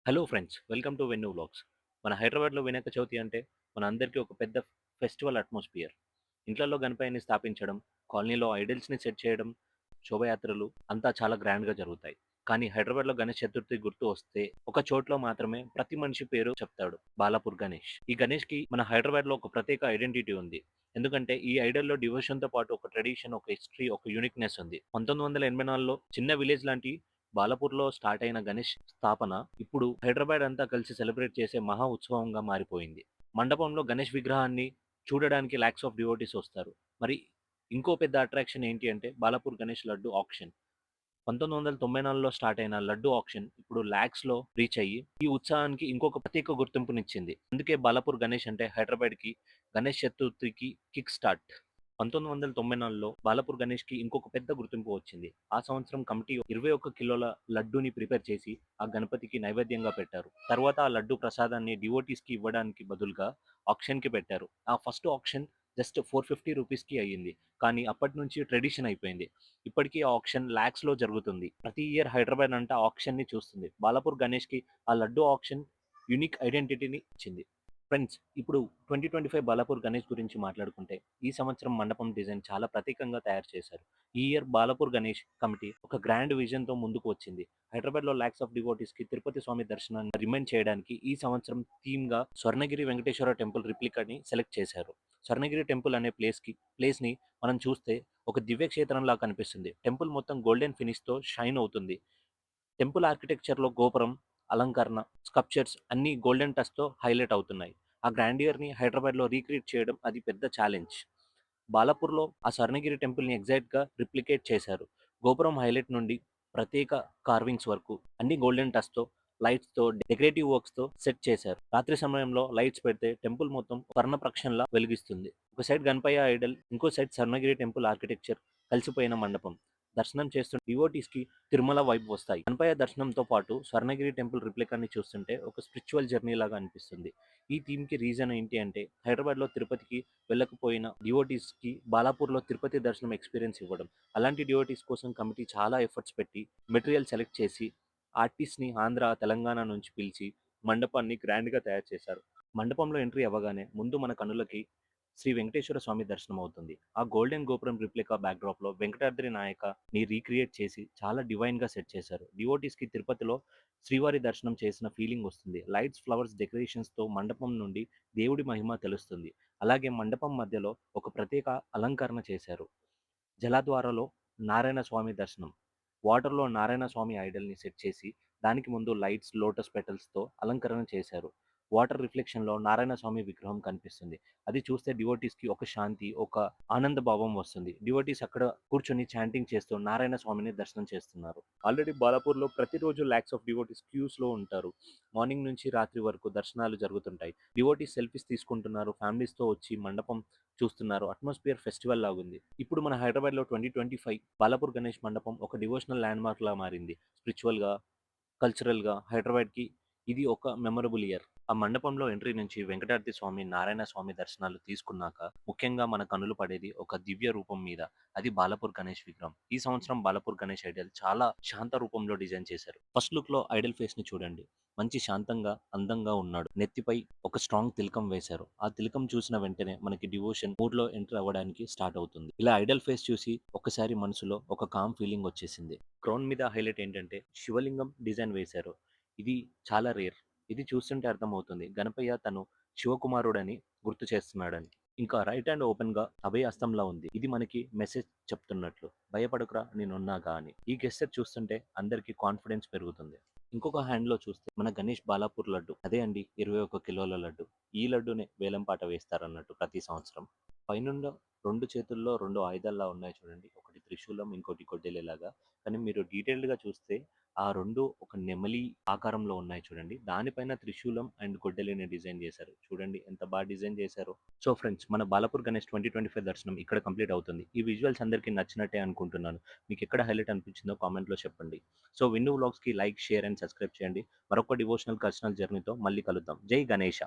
Hello friends, welcome to venue vlogs. మన హైదరాబాద్లో వినాయక చవితి అంటే మన అందరికీ ఒక పెద్ద ఫెస్టివల్ అట్మాస్ఫియర్. ఇంట్లలో గణపతిని స్థాపించడం, కాలనీలో ఐడల్స్ని సెట్ చేయడం, శోభయాత్రలు అంతా చాలా గ్రాండ్గా జరుగుతాయి. కానీ హైదరాబాద్లో గణేష్ చతుర్థి గుర్తు వస్తే ఒక చోట్లో మాత్రమే ప్రతి మనిషి పేరు చెప్తాడు: బాలాపూర్ గణేష్. ఈ గణేష్కి మన హైదరాబాద్లో ఒక ప్రత్యేక ఐడెంటిటీ ఉంది. ఎందుకంటే ఈ ఐడల్లో డివోషన్తో పాటు ఒక ట్రెడిషన్, ఒక హిస్టరీ, ఒక యూనిక్నెస్ ఉంది. 1984లో చిన్న విలేజ్ లాంటి బాలపూర్‌లో స్టార్ట్ అయిన గణేష్ స్థాపన ఇప్పుడు హైదరాబాద్ అంతా కలిసి సెలబ్రేట్ చేసే మహా ఉత్సవంగా మారిపోయింది. మండపంలో గణేష్ విగ్రహాన్ని చూడడానికి లాక్స్ ఆఫ్ డివోటీస్ వస్తారు. మరి ఇంకో పెద్ద అట్రాక్షన్ ఏంటి అంటే బాలాపూర్ గణేష్ లడ్డు ఆక్షన్. 1994లో స్టార్ట్ అయిన లడ్డు ఆక్షన్ ఇప్పుడు లాక్స్‌లో రీచ్ అయ్యి ఈ ఉత్సవానికి ఇంకొక ప్రత్యేక గుర్తింపునిచ్చింది. అందుకే బాలాపూర్ గణేష్ అంటే హైదరాబాద్‌కి గణేష్ చతుర్థికి కిక్ స్టార్ట్. 1994లో బాలాపూర్ గణేష్‌కి ఇంకొక పెద్ద గుర్తింపు వచ్చింది. ఆ సంవత్సరం కమిటీ 21 కిలోల లడ్డూని ప్రిపేర్ చేసి ఆ గణపతికి నైవేద్యంగా పెట్టారు. తర్వాత ఆ లడ్డు ప్రసాదాన్ని డివోటీస్‌కి ఇవ్వడానికి బదులుగా ఆక్షన్‌కి పెట్టారు. ఆ ఫస్ట్ ఆక్షన్ జస్ట్ ₹450కి అయ్యింది. కానీ అప్పటినుంచి ట్రెడిషన్ అయిపోయింది. ఇప్పటికీ ఆ ఆక్షన్ లాక్స్‌లో జరుగుతుంది. ప్రతి ఇయర్ హైదరాబాద్ అంతా ఆక్షన్‌ని చూస్తుంది. బాలాపూర్ గణేష్‌కి ఆ లడ్డు ఆక్షన్ యూనిక్ ఐడెంటిటీని ఇచ్చింది. ఫ్రెండ్స్, ఇప్పుడు 2025 బాలాపూర్ గణేష్ గురించి మాట్లాడుకుంటే, ఈ సంవత్సరం మండపం డిజైన్ చాలా ప్రత్యేకంగా తయారు చేశారు. ఈ ఇయర్ బాలాపూర్ గణేష్ కమిటీ ఒక గ్రాండ్ విజన్‌తో ముందుకు వచ్చింది. హైదరాబాద్‌లో లాక్స్ ఆఫ్ డివోటీస్‌కి తిరుపతి స్వామి దర్శనాన్ని రిమైండ్ చేయడానికి ఈ సంవత్సరం థీమ్‌గా స్వర్ణగిరి వెంకటేశ్వర టెంపుల్ రిప్లికాని సెలెక్ట్ చేశారు. స్వర్ణగిరి టెంపుల్ అనే ప్లేస్‌ని మనం చూస్తే ఒక దివ్య క్షేత్రంలా కనిపిస్తుంది. టెంపుల్ మొత్తం గోల్డెన్ ఫినిష్‌తో షైన్ అవుతుంది. టెంపుల్ ఆర్కిటెక్చర్‌లో గోపురం, అలంకరణ, స్కల్ప్చర్స్ అన్నీ గోల్డెన్ టచ్‌తో హైలైట్ అవుతున్నాయి. ఆ గ్రాండియర్‌ని హైదరాబాద్‌లో రీక్రియేట్ చేయడం అది పెద్ద ఛాలెంజ్. బాలాపూర్‌లో ఆ స్వర్ణగిరి టెంపుల్‌ని ఎగ్జాక్ట్‌గా రిప్లికేట్ చేశారు. గోపురం హైలైట్ నుండి ప్రత్యేక కార్వింగ్స్ వరకు అన్నీ గోల్డెన్ టచ్‌తో, లైట్స్‌తో, డెకరేటివ్ వర్క్స్‌తో సెట్ చేశారు. రాత్రి సమయంలో లైట్స్ పెడితే టెంపుల్ మొత్తం స్వర్ణ ప్రక్షణలా వెలిగిస్తుంది. ఒక సైడ్ గణపయ్య ఐడల్, ఇంకో సైడ్ స్వర్ణగిరి టెంపుల్ ఆర్కిటెక్చర్ కలిసిపోయిన మండపం. దర్శనం చేస్తున్న డివోటీస్‌కి తిరుమల వైబ్ వస్తాయి. గణపయ్య దర్శనంతో పాటు స్వర్ణగిరి టెంపుల్ రిప్లికాని చూస్తుంటే ఒక స్పిరిచువల్ జర్నీ లాగా అనిపిస్తుంది. ఈ థీమ్‌కి రీజన్ ఏంటి అంటే హైదరాబాద్‌లో తిరుపతికి వెళ్ళకపోయిన డివోటీస్‌కి బాలాపూర్‌లో తిరుపతి దర్శనం ఎక్స్‌పీరియన్స్ ఇవ్వడం. అలాంటి డివోటీస్ కోసం కమిటీ చాలా ఎఫర్ట్స్ పెట్టి మెటీరియల్ సెలెక్ట్ చేసి ఆర్టిస్ట్‌ని ఆంధ్ర, తెలంగాణ నుంచి పిలిచి మండపాన్ని గ్రాండ్‌గా తయారు చేశారు. మండపంలో ఎంట్రీ అవ్వగానే ముందు మన కన్నులకి శ్రీ వెంకటేశ్వర స్వామి దర్శనం అవుతుంది. ఆ గోల్డెన్ గోపురం రిప్లికా బ్యాక్‌డ్రాప్‌లో వెంకటాద్రి నాయకని రీక్రియేట్ చేసి చాలా డివైన్‌గా సెట్ చేశారు. డివోటీస్‌కి తిరుపతిలో శ్రీవారి దర్శనం చేసిన ఫీలింగ్ వస్తుంది. లైట్స్, ఫ్లవర్స్, డెకరేషన్స్‌తో మండపం నుండి దేవుడి మహిమ తెలుస్తుంది. అలాగే మండపం మధ్యలో ఒక ప్రత్యేక అలంకరణ చేశారు. జలద్వారలో నారాయణ స్వామి దర్శనం. వాటర్‌లో నారాయణ స్వామి ఐడల్‌ని సెట్ చేసి, దానికి ముందు లైట్స్, లోటస్ పెటల్స్‌తో అలంకరణ చేశారు. వాటర్ రిఫ్లెక్షన్‌లో నారాయణ స్వామి విగ్రహం కనిపిస్తుంది. అది చూస్తే డివోటీస్‌కి ఒక శాంతి, ఒక ఆనంద భావం వస్తుంది. డివోటీస్ అక్కడ కూర్చొని చాంటింగ్ చేస్తూ నారాయణ స్వామిని దర్శనం చేస్తున్నారు. ఆల్రెడీ బాలాపూర్‌లో ప్రతిరోజు లాక్స్ ఆఫ్ డివోటీస్ క్యూస్‌లో ఉంటారు. మార్నింగ్ నుంచి రాత్రి వరకు దర్శనాలు జరుగుతుంటాయి. డివోటీస్ సెల్ఫీస్ తీసుకుంటున్నారు. ఫ్యామిలీస్‌తో వచ్చి మండపం చూస్తున్నారు. అట్మాస్ఫియర్ ఫెస్టివల్ లాగుంది. ఇప్పుడు మన హైదరాబాద్‌లో 2025 బాలాపూర్ గణేష్ మండపం ఒక డివోషనల్ ల్యాండ్‌మార్క్‌లా మారింది. స్పిరిచువల్‌గా, కల్చరల్‌గా హైదరాబాద్‌కి ఇది ఒక మెమరబుల్ ఇయర్. ఆ మండపంలో ఎంట్రీ నుంచి వెంకటాద్రి స్వామి, నారాయణ స్వామి దర్శనాలు తీసుకున్నాక ముఖ్యంగా మన కన్నులు పడేది ఒక దివ్య రూపం మీద. అది బాలాపూర్ గణేష్ విగ్రహం. ఈ సంవత్సరం బాలాపూర్ గణేష్ ఐడల్ చాలా శాంత రూపంలో డిజైన్ చేశారు. ఫస్ట్ లుక్‌లో ఐడల్ ఫేస్‌ని చూడండి. మంచి శాంతంగా, అందంగా ఉన్నాడు. నెత్తిపై ఒక స్ట్రాంగ్ తిలకం వేశారు. ఆ తిలకం చూసిన వెంటనే మనకి డివోషన్ మూడ్‌లో ఎంటర్ అవ్వడానికి స్టార్ట్ అవుతుంది. ఇలా ఐడల్ ఫేస్ చూసి ఒక్కసారి మనసులో ఒక కామ్ ఫీలింగ్ వచ్చేసింది. క్రౌన్ మీద హైలైట్ ఏంటంటే శివలింగం డిజైన్ వేశారు. ఇది చాలా రేర్. ఇది చూస్తుంటే అర్థమవుతుంది గణపయ్య తను శివకుమారుడని గుర్తు చేస్తున్నాడని. ఇంకా రైట్ హ్యాండ్ ఓపెన్‌గా అభయ హస్తంలా ఉంది. ఇది మనకి మెసేజ్ చెప్తున్నట్లు. భయపడకురా నేనున్నాగా అని. ఈ గెస్చర్ చూస్తుంటే అందరికీ కాన్ఫిడెన్స్ పెరుగుతుంది. ఇంకొక హ్యాండ్‌లో చూస్తే మన గణేష్ బాలాపూర్ లడ్డు. అదే అండి 21 కిలోల లడ్డు. ఈ లడ్డూనే వేలం పాట వేస్తారన్నట్టు ప్రతి సంవత్సరం. పైనున్న 2 చేతుల్లో 2 ఆయుధాల్లా ఉన్నాయి చూడండి. ఒకటి త్రిశూలం, ఇంకోటి గొడ్డలిలాగా. కానీ మీరు డీటెయిల్డ్‌గా చూస్తే ఆ 2 ఒక నెమలి ఆకారంలో ఉన్నాయి చూడండి. దానిపైన త్రిశూలం అండ్ గొడ్డలిని డిజైన్ చేశారు. చూడండి ఎంత డిజైన్ చేశారో. సో ఫ్రెండ్స్, మన బాలాపూర్ గణేష్ 2025 దర్శనం ఇక్కడ కంప్లీట్ అవుతుంది. ఈ విజువల్స్ అందరికీ నచ్చినట్టే అనుకుంటున్నాను. మీకు ఎక్కడ హైలైట్ అనిపించిందో కామెంట్‌లో చెప్పండి. సో విన్ను వ్లాగ్స్‌కి లైక్, షేర్ అండ్ సబ్స్క్రైబ్ చేయండి. మరొక డివోషనల్ కల్చరల్ జర్నీతో మళ్ళీ కలుద్దాం. జై గణేష!